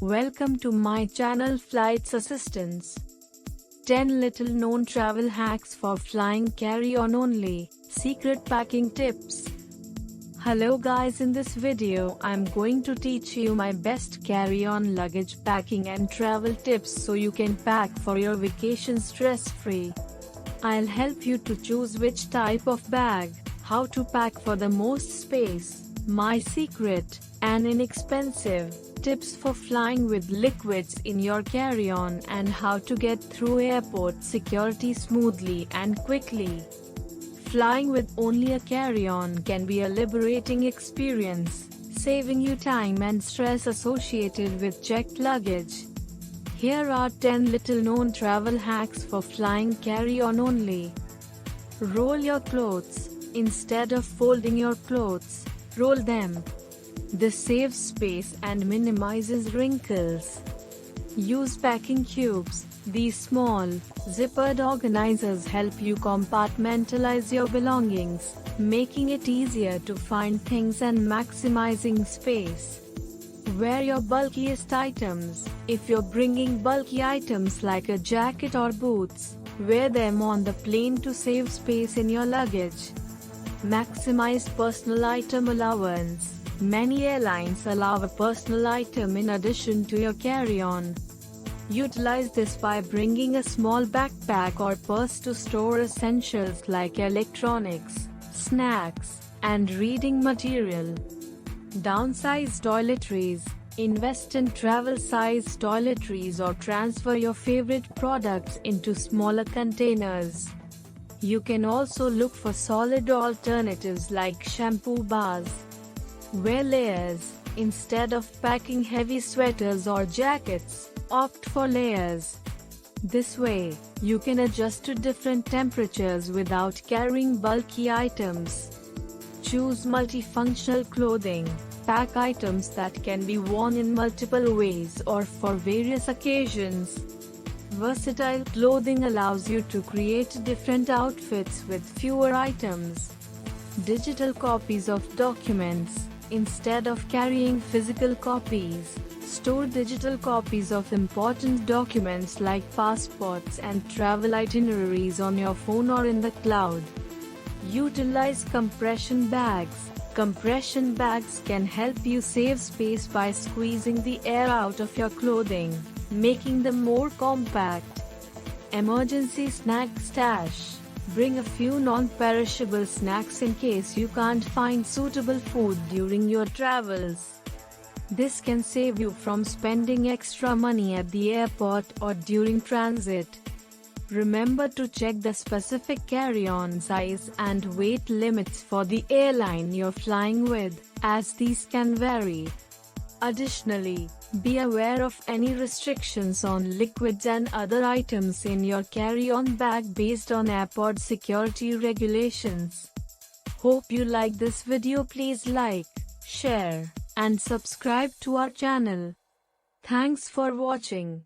Welcome to my channel Flights Assistance. 10 little known travel hacks for flying carry-on only, secret packing tips. Hello guys, in this video I'm going to teach you my best carry-on luggage packing and travel tips so you can pack for your vacation stress-free. I'll help you to choose which type of bag, how to pack for the most space, my secret, and inexpensive tips for flying with liquids in your carry-on, and how to get through airport security smoothly and quickly. Flying with only a carry-on can be a liberating experience, saving you time and stress associated with checked luggage. Here are 10 little known travel hacks for flying carry-on only. Roll your clothes. Instead of folding your clothes, roll them. This saves space and minimizes wrinkles. Use packing cubes. These small, zippered organizers help you compartmentalize your belongings, making it easier to find things and maximizing space. Wear your bulkiest items. If you're bringing bulky items like a jacket or boots, wear them on the plane to save space in your luggage. Maximize personal item allowance. Many airlines allow a personal item in addition to your carry-on. Utilize this by bringing a small backpack or purse to store essentials like electronics, snacks, and reading material. Downsize toiletries. Invest in travel-size toiletries or transfer your favorite products into smaller containers. You can also look for solid alternatives like shampoo bars. Wear layers. Instead of packing heavy sweaters or jackets, opt for layers. This way, you can adjust to different temperatures without carrying bulky items. Choose multifunctional clothing. Pack items that can be worn in multiple ways or for various occasions. Versatile clothing allows you to create different outfits with fewer items. Digital copies of documents. Instead of carrying physical copies, store digital copies of important documents like passports and travel itineraries on your phone or in the cloud. Utilize compression bags. Compression bags can help you save space by squeezing the air out of your clothing, making them more compact. Emergency snack stash. Bring a few non-perishable snacks in case you can't find suitable food during your travels. This can save you from spending extra money at the airport or during transit. Remember to check the specific carry-on size and weight limits for the airline you're flying with, as these can vary. Additionally, be aware of any restrictions on liquids and other items in your carry-on bag based on airport security regulations. Hope you like this video. Please like, share, and subscribe to our channel. Thanks for watching.